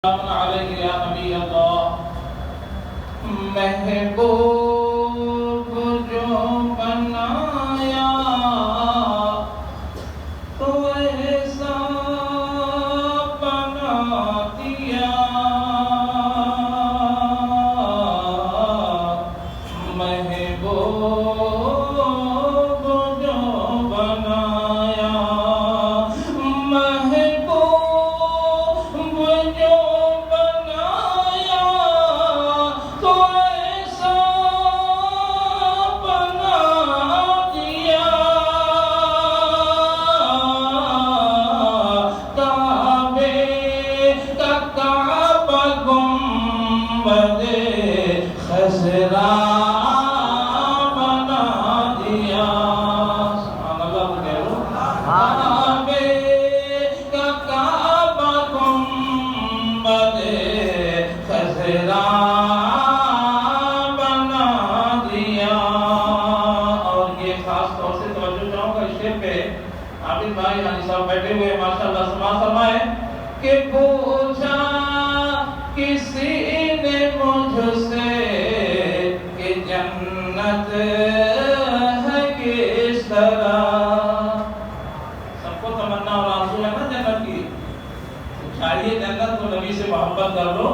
سلام علیک یا نبی اللہ محبوب جو بنایا تو ایسا بنا دیا محبوب جو بنایا عابد بھائی یعنی صاحب بیٹھے ہوئے ماشاءاللہ سماع فرمائے کہ پوچھا کسی نے مجھ سے کہ جنت ہے کس طرح. سب کو تمنا اور آرزو ہے نا جنت کی، چاہیے جنت تو نبی سے محبت کر لو،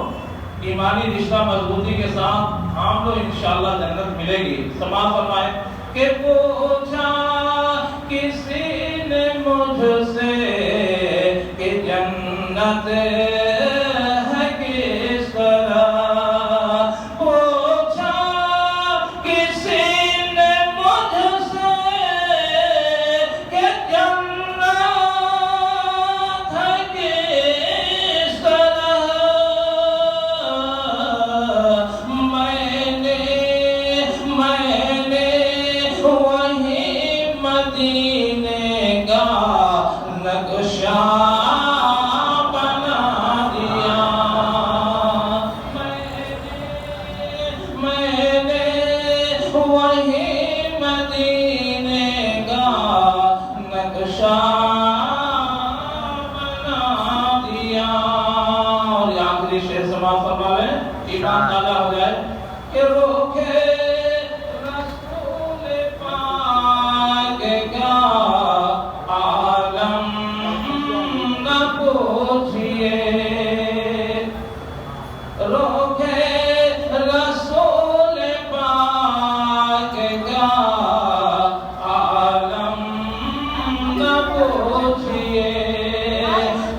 ایمانی رشتہ مضبوطی کے ساتھ ہم لوگ انشاءاللہ جنت ملے گی. سماع فرمائے کہ پوچھا کسی نے مجھ سے کہ جنت ہے کس طرح. پوچھا کسی نے مجھ سے کہ جنت ہے کس طرح. میں نے وہی مدینے کا نقشہ بنا دیا. میں نے وہی مدینے کا نقشہ بنا دیا. اور یہ آخری شعر سماع فرما لیں، ایمان تازہ ہو جائے کہ روکے رسول پاک کا عالم نہ پوچھئے. روکے رسول پاک کا عالم نہ پوچھئے.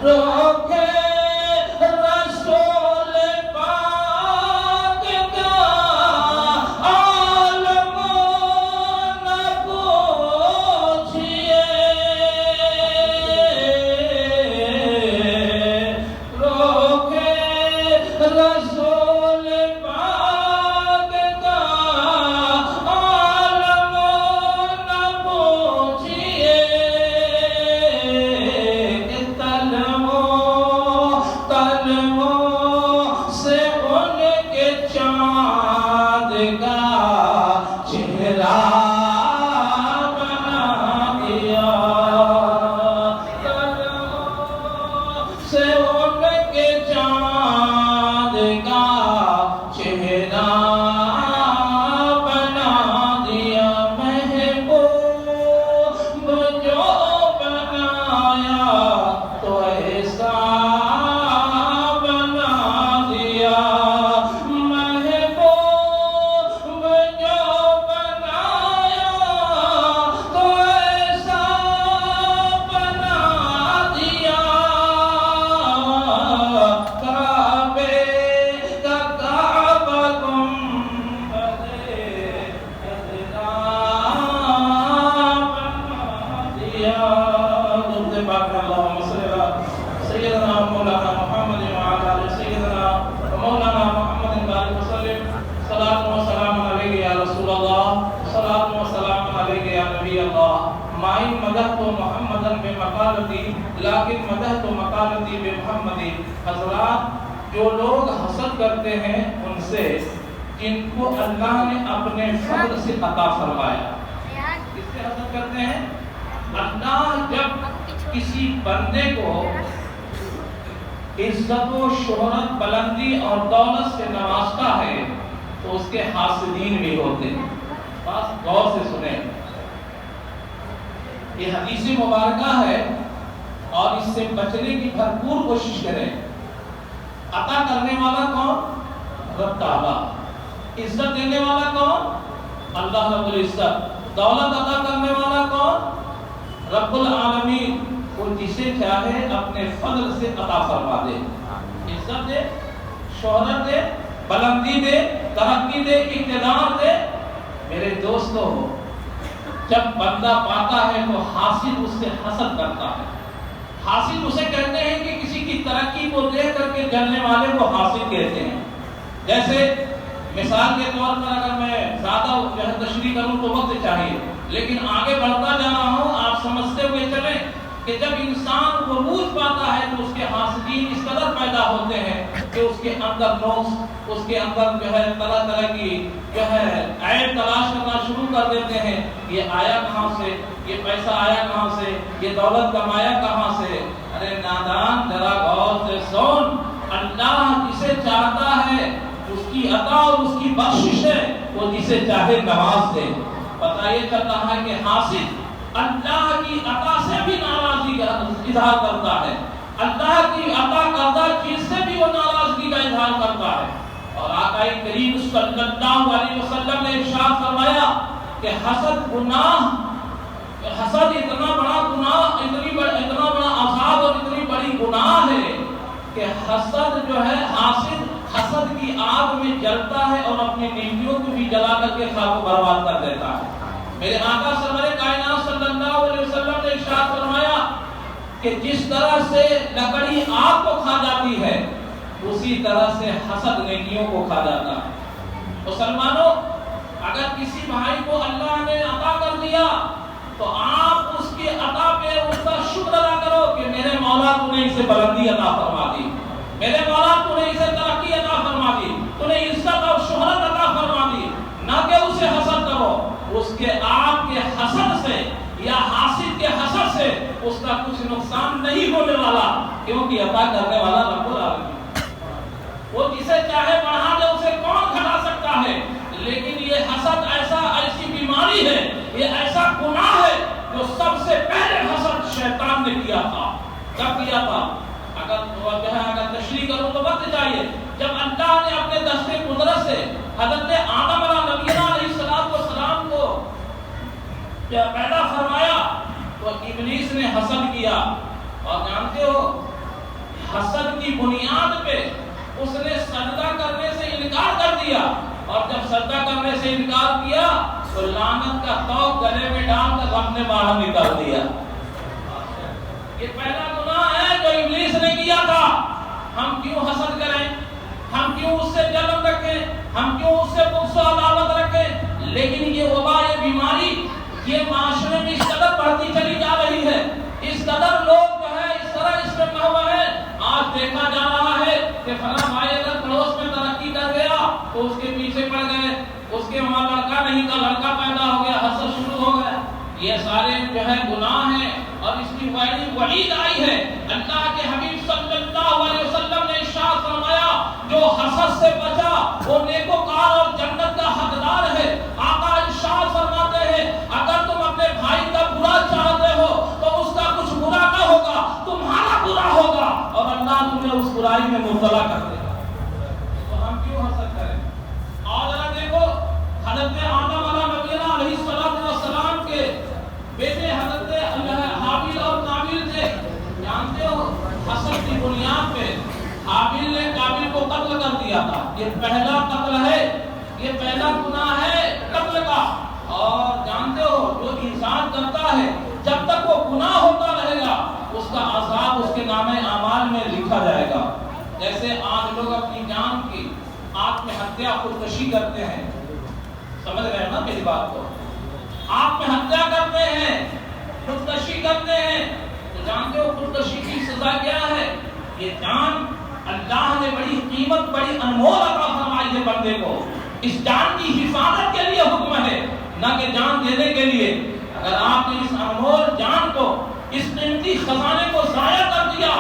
روکے رسول پاک کا عالم نہ پوچھئے. روکے رسول پاک کا عالم نہ پوچھئے. کہ تلووں سے ان کے چاند کا چہرہ بنا دیا. تلووں سے ان کے چاند کا چہرہ بنا دیا. محبوب جو بنایا تو ایسا بنا دیا. محبوب جو بنایا تو ایسا بنا دیا. کعبے کا کعبہ گنبد خضرا بنا دیا. درود پاک اللہم صلی اللہ سیدنا مولانا محمد وعلی آل سیدنا مولانا محمد بارک وسلم. صلاۃ و سلام علیک یا رسول اللہ، صلاۃ و سلام علیک یا نبی اللہ. مائی مدحت محمدًا بمقالتی لیکن مدحت مقالتی بمحمدی. حضرات، جو لوگ حسد کرتے ہیں ان سے جن کو اللہ نے اپنے فضل سے عطا فرمایا، کس سے حسد کرتے ہیں؟ اللہ جب کسی بندے کو عزت و شہرت، بلندی اور دولت سے نوازتا ہے تو اس کے حاسدین بھی ہوتے ہیں۔ بس غور سے سنیں، یہ حدیث مبارکہ ہے اور اس سے بچنے کی بھرپور کوشش کریں۔ عطا کرنے والا کون؟ رب تعالیٰ۔ عزت دینے والا کون؟ اللہ رب العزت۔ دولت عطا کرنے والا کون؟ رب العالمین۔ وہ جسے چاہے اپنے فضل سے عطا فرما دے، عزت دے، شہرت دے، بلندی دے، ترقی دے، اقتدار دے۔ میرے دوستو، جب بندہ پاتا ہے تو حاسد اس سے حسد کرتا ہے۔ حاسد اسے کہتے ہیں کہ کسی کی ترقی کو دیکھ کر کے جلنے والے کو حاسد کہتے ہیں۔ جیسے مثال کے طور پر اگر میں زیادہ تشریح کروں تو وقت چاہیے، لیکن آگے بڑھتا جا رہا ہوں، آپ سمجھتے ہوئے چلیں کہ جب انسان عروج پاتا ہے تو اس کے حاسدین اس قدر پیدا ہوتے ہیں کہ اس کے اندر نقص، اس کے اندر طرح طرح کی عیب تلاش کرنا شروع کر دیتے ہیں۔ یہ آیا کہاں سے؟ یہ پیسہ آیا کہاں سے؟ یہ دولت کمایا کہاں سے؟ ارے نادان، ذرا غور سے سن، اللہ جسے چاہتا ہے اس کی عطا اور اس کی بخشش ہے، وہ جسے چاہے نواز دے۔ پتہ یہ چل رہا ہے کہ حاسد اللہ کی عطا سے بھی ناراضگی کا اظہار کرتا ہے، اللہ کی عطا کردہ چیز سے بھی وہ ناراضگی کا اظہار کرتا ہے۔ اور آقا کریم صلی اللہ علیہ وسلم نے ارشاد فرمایا کہ حسد گناہ، حسد اتنا بڑا گناہ، اتنا بڑا عذاب اور اتنی بڑی گناہ ہے کہ حسد جو ہے، حاسد حسد کی آگ میں جلتا ہے اور اپنی نیکیوں کو بھی جلا کر کے خاک و برباد کر دیتا ہے۔ میرے آقا سرور کائنات صلی اللہ علیہ وسلم نے ارشاد فرمایا کہ جس طرح سے لکڑی آگ کو کھا جاتی ہے، اسی طرح سے حسد نیکیوں کو کھا جاتا ہے۔ مسلمانوں، اگر کسی بھائی کو اللہ نے عطا کر دیا تو آپ اس کی عطا پہ اس کا شکر ادا کرو کہ میرے مولا تو نے اسے بلندی عطا فرما دی، میرے مولا تو نے اسے ترقی عطا فرما دی، تو نے عزت اور شہرت عطا فرما دی، نہ کہ اسے حسد کرو۔ اس کے آپ کے حسد سے یا حاسد کے حسد سے اس کا کچھ نقصان نہیں ہونے والا، کیونکہ عطا کرنے والا رب العالمین، وہ جسے چاہے بڑھا دے، اسے کون گھٹا سکتا ہے۔ لیکن یہ حسد ایسی بیماری ہے، یہ ایسا گناہ ہے جو سب سے پہلے حسد شیطان نے کیا تھا۔ کب کیا تھا؟ اگر تشریح کروں تو وقت چاہیے۔ جب اللہ نے اپنے دست قدرت سے حضرت آدم علیہ السلام کو پیدا فرمایا تو ابلیس نے حسد کیا، اور جانتے ہو حسد کی بنیاد پہ اس نے سجدہ کرنے سے انکار کر دیا، اور جب سجدہ کرنے سے انکار کیا تو لعنت کا توق گلے میں ڈال کر رب نے باہر نکال دیا۔ یہ پہلا گناہ ہے جو ابلیس نے کیا تھا۔ ہم کیوں حسد کریں؟ ہم کیوں اس سے جلن رکھیں؟ ہم کیوں اس سے بغض و عداوت رکھیں؟ لیکن یہ وبا، یہ بیماری، یہ معاشرے میں اس قدر بڑھتی چلی جا رہی ہے، اس قدر لوگ جو ہے اس طرح اس میں مہوا ہے۔ آج دیکھا جا رہا ہے کہ فلاں بھائی اگر پڑوس میں ترقی کر گیا تو اس کے پیچھے پڑ گئے، اس کے وہاں لڑکا نہیں تھا، لڑکا پیدا ہو گیا، حسد شروع ہو گیا۔ یہ سارے جو ہے گناہ ہیں، اور اس کی وعید آئی ہے۔ اللہ کے حبیب صلی اللہ علیہ وسلم نے ارشاد فرمایا جو حسد سے بچا وہ نیکوکار اور جنت کا حقدار ہے۔ آقا ارشاد فرماتے ہیں اگر تم اپنے بھائی کا برا چاہتے ہو تو اس کا کچھ برا نہ ہوگا، تمہارا برا ہوگا، اور اللہ تمہیں اس برائی میں مبتلا کر دے گا۔ تو ہم کیوں حسد کریں؟ اور ذرا دیکھو حضرت آدم علیہ السلام کے بیٹے حضرت حابیل اور قابیل تھے۔ جانتے ہو حسد کی بنیاد پہ حابیل نے قابیل کو قتل کر دیا تھا۔ یہ پہلا قتل ہے، یہ پہلا گناہ ہے قتل کا۔ اور جانتے ہو جو انسان کرتا ہے جب تک وہ گناہ ہوتا رہے گا اس کا عذاب اس کے نامہ اعمال میں لکھا جائے گا۔ جیسے آج لوگ اپنی جان کی آتم ہتیا خودکشی کرتے ہیں، سمجھ رہے ہیں نا میری بات کو؟ آتم ہتیا کرتے ہیں، خودکشی کرتے ہیں، تو جانتے ہو خودکشی کی سزا کیا ہے؟ یہ جان اللہ نے بڑی قیمت، بڑی انمول عطا فرمائی ہے بندے کو، اس جان کی حفاظت کے لیے حکم ہے، نہ کہ جان دینے کے لیے۔ اگر آپ نے اس انمول جان کو، اس قیمتی خزانے کو ضائع کر دیا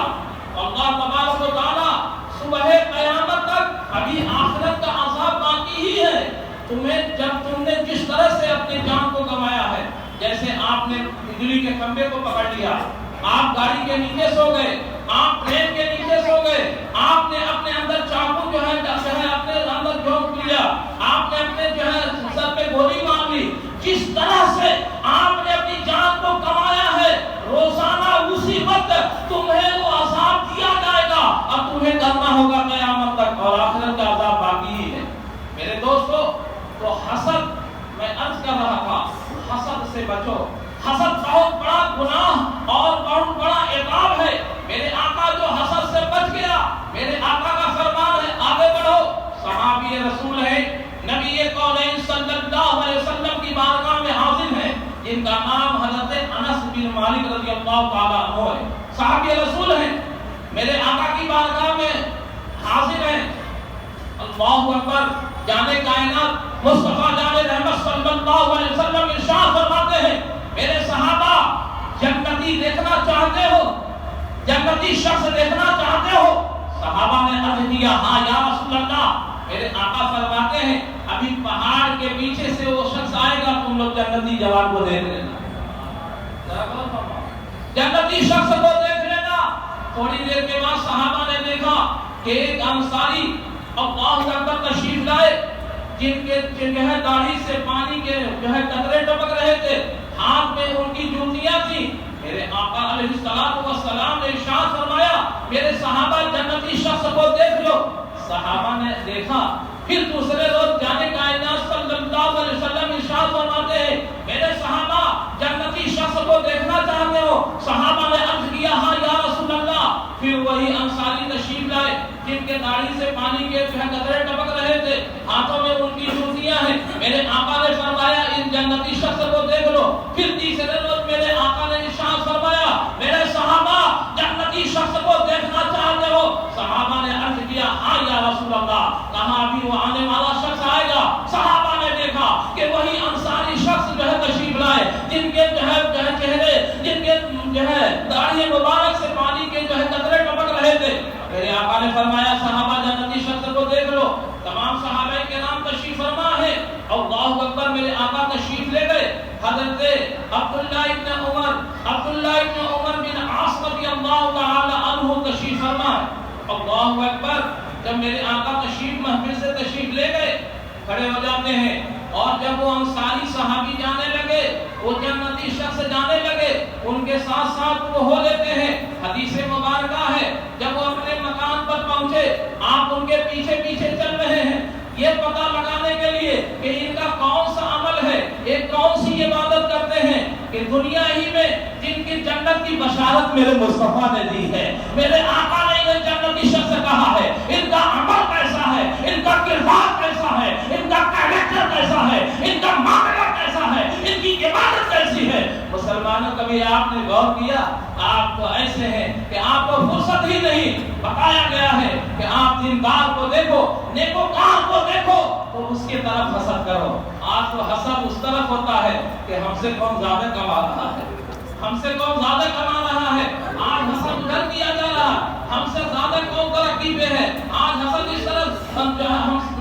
اللہ تبارک و تعالیٰ صبح قیامت تک ابھی آخرت کا عذاب باقی ہی ہے. تمہیں جب تم نے جس طرح سے اپنی جان کو گنوایا ہے، جیسے آپ نے بجلی کے کھمبے کو پکڑ لیا، آپ گاڑی کے نیچے سو گئے، آپ ٹرین کے نیچے سو گئے، آپ نے اپنے اندر چاقو جو ہے اپنے اندر جھونک لیا، آپ نے اپنے جو ہے سر پہ گولی مار لی، جس طرح سے آپ نے اپنی جان کو کمایا ہے، روزانہ اسی وقت تمہیں وہ عذاب دیا جائے گا اور تمہیں کرنا ہوگا قیامت تک، اور آخرت کا عذاب باقی ہی ہے. میرے دوستو، تو حسد، میں عرض کر رہا تھا، حسد سے بچو. حسد بہت بڑا گناہ اور بہت بڑا عقاب ہے. میرے آقا جو حسد سے بچ گیا، میرے آقا کا فرمان ہے آگے بڑھو. صحابی رسول ہے، نبی کونین صلی اللہ علیہ وسلم کی بارگاہ میں حاضر ہیں، جن کا نام حضرت انس بن مالک رضی اللہ تعالیٰ عنہ ہے. صحابی رسول ہیں، میرے آقا کی بارگاہ میں حاضر ہیں. اللہ اکبر. جانے کائنات مصطفیٰ جان رحمت صلی اللہ علیہ وسلم ارشاد فرماتے ہیں، میرے صحابہ جنتی دیکھنا چاہتے ہو؟ جنتی شخص دیکھنا چاہتے ہو؟ صحابہ نے عرض کیا ہاں یا رسول اللہ. میرے آقا فرماتے ہیں ابھی پہاڑ کے پیچھے سے وہ شخص آئے گا، تم لوگ جنتی جوان کو دیکھ لینا، جنتی شخص کو دیکھ لینا. تھوڑی دیر کے بعد صحابہ نے دیکھا کہ ایک انصاری اللہ اکبر تشریف لائے، جن کے جو ہے داڑھی سے پانی کے جو ہے قطرے ٹپک رہے تھے، ہاتھ میں ان کی جوتیاں تھیں. میرے آقا علیہ الصلوۃ والسلام نے ارشاد فرمایا میرے صحابہ جنتی شخص کو دیکھ لو. صحابہ نے دیکھا. پھر دوسرے روز جانے کائنات صلی اللہ علیہ وسلم ارشاد فرماتے ہیں میرے صحابہ جنتی شخص کو دیکھنا چاہتے ہو؟ صحابہ نے عرض کیا ہاں یا رسول اللہ. پھر وہی انصاری تشریف لائے جن کے داڑھی سے پانی کے قطرے ٹپک رہے تھے، ہاتھوں میں ان کی جوتیاں ہیں. میرے آقا نے فرمایا ان جنتی شخص کو دیکھ لو. پھر تیسرے روز میرے آقا نے ارشاد فرمایا میرے صحابہ جنتی شخص کو دیکھنا چاہتے ہو؟ صحابہ نے عرض کیا ہاں یا رسول اللہ. کہاں ابھی وہ آنے والا شخص آئے گا. صحابہ نے دیکھا کہ وہی انصاری شخص جو ہے تشریف لائے جن کے جو ہے چہرے، جن کے جو ہے داڑھی مبارک سے پانی کے جو ہے قطرے ٹپک رہے تھے. میرے آقا نے فرمایا صحابہ جنتی شخص کو دیکھ لو. تمام صحابہ کے نام تشریف فرما ہے. اللہ اکبر. میرے آقا تشریف لے گئے. حضرت عبداللہ ابن عمر بن عاص رضی اللہ تعالی عنہ تشریف فرما ہے. اللہ اکبر. جب میرے آقا تشریف محفل سے تشریف لے گئے، کھڑے ہو جاتے ہیں، اور جب وہ انصاری صحابی جانے لگے، وہ جنتی شخص جانے لگے، ان کے ساتھ ساتھ وہ ہو لیتے ہیں. حدیث مبارکہ ہے جب وہ اپنے مکان پر پہنچے آپ ان کے پیچھے پیچھے چل رہے ہیں، یہ پتہ لگانے کے لیے کہ ان کا کون سا عمل ہے، ایک کون سی عبادت کرتے ہیں کہ دنیا ہی میں جن کی جنت کی بشارت میرے مصطفیٰ نے دی ہے. میرے آقا نے انہیں جنتی شخص کہا ہے. ان کا عمل کیسا ہے، ان کا کردار کیسا ہے، ان کا کیریکٹر کیسا ہے، ان کا معاملہ کیسا ہے، ان کی عبادت کیسی ہے. مسلمانوں کبھی آپ نے غور کیا؟ آپ تو ایسے ہیں کہ آپ کو فرصت ہی نہیں. بتایا گیا ہے کہ آپ دیندار کو دیکھو، نیکوکار کو دیکھو تو اس کی طرف حسد کرو. آج تو حسد اس طرف ہوتا ہے کہ ہم سے کون زیادہ کما رہا ہے، ہم سے کون زیادہ کما رہا ہے. آج حسد ادھر کیا جا رہا ہے، ہم سے زیادہ کون ترقی پہ ہے. آج حسد اس طرح ہم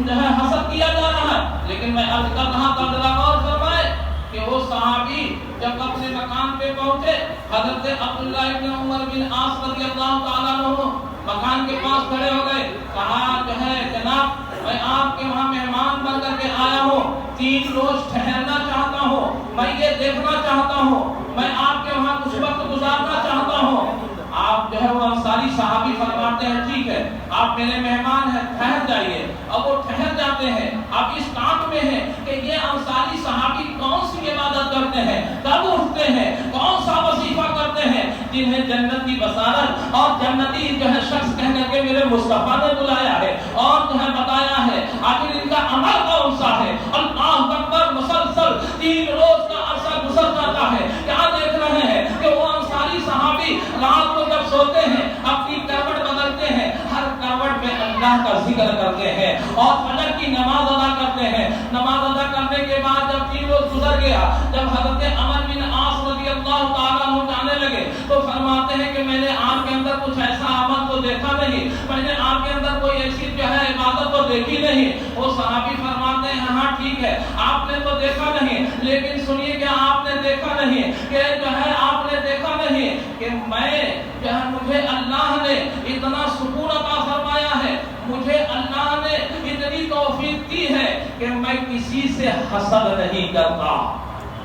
جو ہے حسد کیا جا رہا ہے. لیکن میں عرض کر رہا تھا ذرا غور فرمائے کہ وہ صحابی جب اپنے مکان پہ پہنچے، حضرت عبداللہ ابن عمر بن عاص رضی اللہ تعالیٰ عنہ مکان کے پاس کھڑے ہو گئے. کہا جو ہے جناب میں آپ کے وہاں مہمان بن کر کے آیا ہوں، 3 روز ٹھہرنا چاہتا ہوں، میں یہ دیکھنا چاہتا ہوں، میں آپ کے وہاں کچھ وقت گزارنا چاہتا ہوں. آپ جو ہے وہ انصاری صحابی فرماتے ہیں ٹھیک ہے آپ میرے مہمان ہیں، ٹھہر جائیے. اب وہ ٹھہر جاتے ہیں. اب اس کام میں ہے کہ یہ انصاری صحابی کون سی عبادت کرتے ہیں، کب اٹھتے ہیں، کون سا وظیفہ کرتے ہیں جنہیں جنت کی بشارت اور جنتی جو ہے شخص کہہ کر کے میرے مصطفیٰ نے بلایا ہے اور جو ہے بتایا ہے. آخر ان کا عمل کون سا ہے؟ اللہ اکبر. مسلسل 3 روز کا عرصہ گزر جاتا ہے. کیا دیکھ رہے ہیں کہ وہ انصاری صحابی رات کو جب سوتے ہیں اپنی کروٹ بدلتے ہیں، ہر کروٹ میں اللہ اللہ کا ذکر کرتے ہیں اور فجر کی نماز ادا کرتے ہیں. نماز ادا کرنے کے بعد جب 3 روز گزر گیا, جب حضرت عمرو بن عاص رضی اللہ تعالیٰ عنہ جانے لگے تو فرماتے ہیں کہ میں نے آپ کے اندر کچھ ایسا عمل تو دیکھا نہیں, میں نے آپ کے اندر کوئی ایسی جو ہے عبادت تو دیکھی نہیں. وہ صحابی فرماتے ہیں ہاں ٹھیک ہے آپ نے تو دیکھا نہیں, لیکن سنیے کیا آپ نے دیکھا نہیں کہ جو ہے آپ نے دیکھا نہیں کہ میں جو ہے مجھے اللہ نے اتنا سکون عطا فرمایا ہے, مجھے اللہ نے اتنی توفیق دی ہے کہ میں کسی سے حسد نہیں کرتا.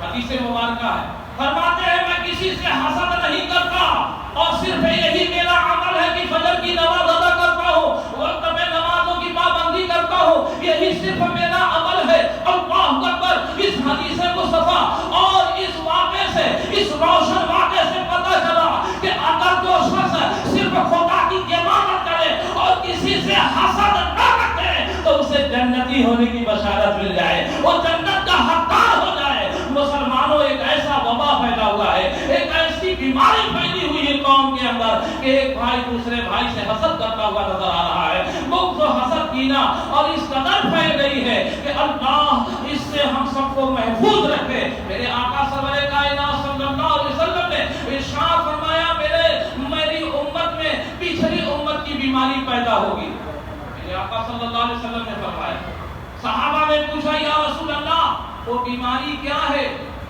حدیث مبارکہ ہے, فرماتے ہیں میں کسی سے حسد نہیں کرتا اور صرف یہی میرا عمل ہے کہ فجر کی نماز ادا کرتا ہوں, وقت میں نمازوں کی پابندی کرتا ہوں, یہی صرف میرا عمل ہے. اللہ اکبر. اس حدیث مصطفیٰ اور اس واقعے سے, اس روشن واقعے سے پتہ چلا کہ اگر جو شخص صرف خدا کی عبادت کرے اور کسی سے حسد نہ رکھے تو اسے جنتی ہونے کی بشارت مل جائے, وہ جنت کا حقدار ہو جائے. مسلمانوں ایک ایسا وبا پھیلا ہوا ہے, ایک ایسی بیماری پھیلی ہوئی ہے قوم کے اندر کہ ایک بھائی دوسرے بھائی سے حسد کرتا ہوا نظر آ رہا ہے. بغض و حسد کینہ اور اس قدر پھیل گئی ہے کہ اللہ اس سے ہم سب کو محفوظ رکھے. میرے آقا سرور کائنات صلی اللہ علیہ وسلم نے ارشاد فرمایا میری امت میں پچھلی امت کی بیماری پیدا ہوگی. میرے آقا صلی اللہ علیہ وسلم نے فرمایا. صحابہ نے پوچھا یا رسول اللہ وہ بیماری کیا ہے؟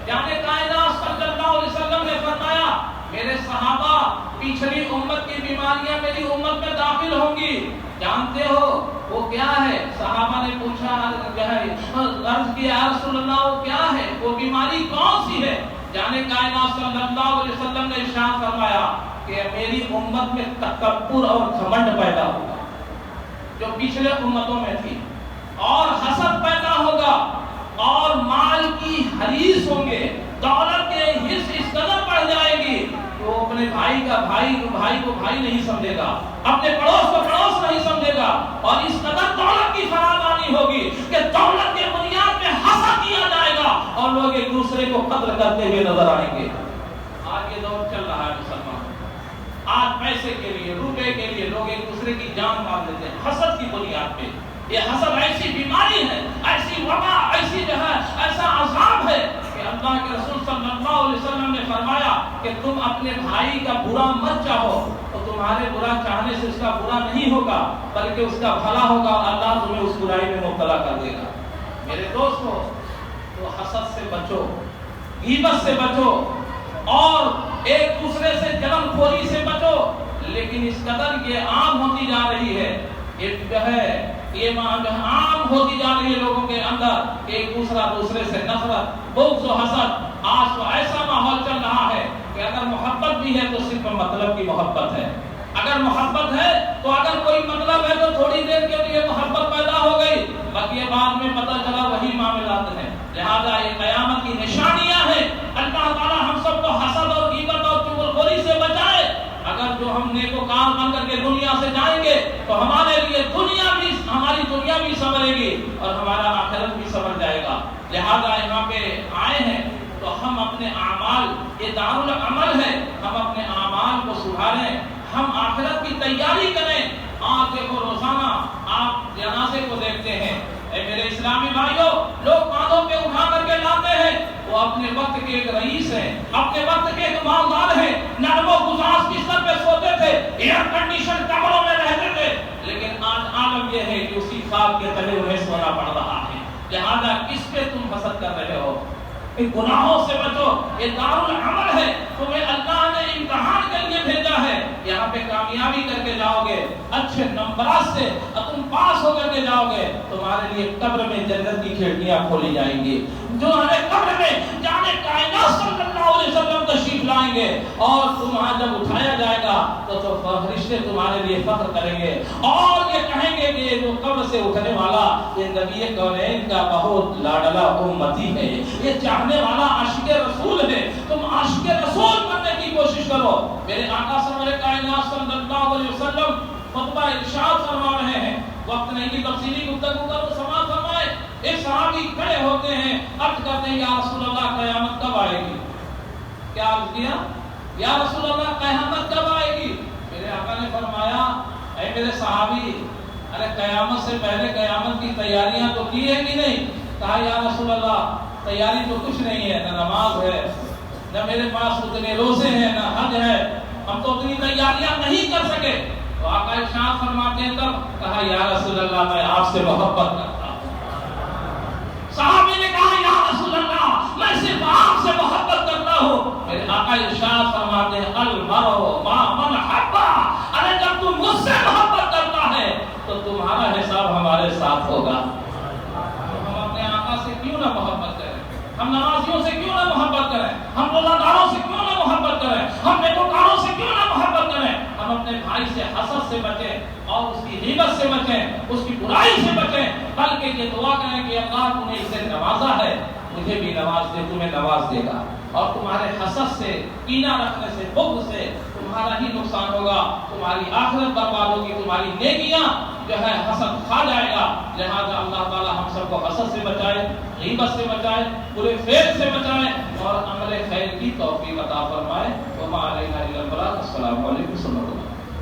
جانے کائنات صلی اللہ علیہ وسلم نے فرمایا میرے صحابہ پچھلی امت کی بیماریاں میری امت میں داخل ہوں گی. جانتے ہو وہ کیا ہے؟ صحابہ نے پوچھا, عرض کیا یا رسول اللہ وہ کیا ہے, وہ بیماری کون سی ہے؟ جانے کائنات صلی اللہ علیہ وسلم نے ارشاد فرمایا کہ میری امت میں تکبر اور گھمنڈ پیدا ہوگا جو پچھلے امتوں میں تھی, اور حسد پیدا ہوگا, اور مال کی حریص ہوں گے, دولت کے حرص اس قدر بڑھ جائے گی کہ وہ اپنے بھائی کو بھائی نہیں سمجھے گا, اپنے پڑوس کو پڑوس نہیں سمجھے گا, اور اس قدر دولت کی فراوانی ہوگی کہ دولت کے بنیاد پہ حسد کیا جائے گا اور لوگ ایک دوسرے کو قتل کرتے ہوئے نظر آئیں گے. آج یہ دور چل رہا ہے مسلمان, آج پیسے کے لیے روپے کے لیے لوگ ایک دوسرے کی جان مار دیتے ہیں حسد کی بنیاد پہ. یہ حسد ایسی بیماری ہے, ایسی وبا, ایسی جو ہے ایسا عذاب ہے کہ اللہ کے رسول صلی اللہ علیہ وسلم نے فرمایا کہ تم اپنے بھائی کا برا مت چاہو تو تمہارے برا چاہنے سے اس کا برا نہیں ہوگا بلکہ اس کا بھلا ہوگا اور اللہ تمہیں اس برائی میں مبتلا کر دے گا. میرے دوستو تو حسد سے بچو, غیبت سے بچو اور ایک دوسرے سے جلن خوری سے بچو. لیکن اس قدر یہ عام ہوتی جا رہی ہے, ایک جو ہے یہ عام ہوتی جا رہی ہے لوگوں کے اندر ایک دوسرے سے نفرت, بغض و حسد. آج تو ایسا ماحول چل رہا ہے کہ اگر محبت بھی ہے تو صرف مطلب کی محبت ہے, اگر محبت ہے تو اگر کوئی مطلب ہے تو تھوڑی دیر کے لیے محبت پیدا ہو گئی, باقی بعد میں پتہ چلا وہی معاملات ہیں. لہذا یہ قیامت کی نشانیاں ہیں. اللہ تعالی ہم سب کو حسد اور غیبت اور چغلخوری سے بچائے. اگر جو ہم نیکوکار بن کر کے دنیا سے جائیں گے تو ہمارے لیے ہماری دنیا بھی سنورے گی اور ہمارا آخرت بھی سنور جائے گا. لہذا یہاں پہ آئے ہیں تو ہم اپنے اعمال, یہ دارالعمل ہے, ہم اپنے اعمال کو سدھاریں, ہم آخرت کی تیاری کریں. آج دیکھو روزانہ آپ جنازے کو دیکھتے ہیں, اے میرے اسلامی بھائیوں, لوگ کاندھوں پہ اٹھا کر کے لاتے ہیں. وہ اپنے وقت کے ایک رئیس ہیں, اپنے وقت کے ایک مالدار ہیں, نرم و گزاز بستر پہ سوتے تھے, ایئر کنڈیشن کمروں میں رہتے تھے, لیکن آج عالم یہ ہے کہ اسی خواب کے تلے انہیں سونا پڑ رہا ہے. لہذا کس پہ تم حسد کر رہے ہو؟ ان گناہوں سے بچو, یہ دارالعمل ہے, تمہیں اللہ نے امتحان کے لیے بھیجا ہے. یہاں پہ کامیابی کر کے جاؤ گے, اچھے نمبرات سے تم پاس ہو کر کے جاؤ گے, تمہارے لیے قبر میں جنت کی کھڑکیاں کھولی جائیں گی. جو ہمیں قبر میں جانے کائنات صلی اللہ علیہ وسلم تشریف لائیں گے اور تمہاں جب اٹھایا جائے گا تو فرشتے تمہارے لیے فخر کریں گے اور یہ کہیں گے کہ جو قبر سے اٹھنے والا یہ نبی کونین کا بہت لاڈلا امتی ہے, یہ چاہنے والا عاشق رسول ہے. تم عاشق رسول بننے کی کوشش کرو. میرے آقا سرور کائنات صلی اللہ علیہ وسلم خطبہ ارشاد فرما رہے ہیں, وقت نہیں کی تفصیلی گفتگو کرو, سماعت فرمائے. ایک صحابی کھڑے ہوتے ہیں, عرض کرتے ہیں یا رسول اللہ قیامت کب آئے گی؟ کیا عرض کیا؟ یا رسول اللہ قیامت کب آئے گی؟ میرے آقا نے فرمایا اے میرے صحابی ارے قیامت سے پہلے قیامت کی تیاریاں تو کی ہے کہ نہیں؟ کہا یا رسول اللہ تیاری تو کچھ نہیں ہے، نہ نماز ہے، نہ میرے پاس اتنے روزے ہیں، نہ حج ہے، ہم تو اتنی تیاریاں نہیں کر سکے۔ تو آقا ارشاد فرماتے ہیں تب کہا یا رسول اللہ میں آپ سے محبت کرتا ہوں۔ صحابی نے کہا یا رسول اللہ میں صرف آپ سے محبت کرتا ہوں۔ میرے آقا ارشاد فرماتے ہیں المرء مع من حب، ارے جب تم مجھ سے محبت کرتا ہے تو تمہارا حساب ہمارے ساتھ ہوگا۔ ہم اپنے آقا سے کیوں نہ محبت کریں؟ ہم نمازیوں سے کیوں نہ محبت کریں؟ ہم روزہ داروں سے کیوں نہ محبت کریں؟ ہم نیکوکاروں سے کیوں نہ محبت کریں؟ ہم اپنے بھائی سے حسد سے بچیں اور اس کی غیبت سے بچیں، اس کی برائی سے بچیں، بلکہ یہ دعا کریں کہ اللہ تو نے اسے نوازا ہے، مجھے بھی نواز دے، تمہیں نواز دے گا۔ اور تمہارے حسد سے، کینہ رکھنے سے، بغض سے تمہارا ہی نقصان ہوگا، تمہاری آخرت برباد ہوگی، تمہاری نیکیاں جو ہے حسد کھا جائے گا۔ لہذا اللہ تعالی ہم سب کو حسد سے بچائے، غیبت سے بچائے، برے فعل سے بچائے اور عمل خیر کی توفیق عطا فرمائے۔ وما علینا الا البلاغ۔ السلام علیکم ورحمۃ اللہ۔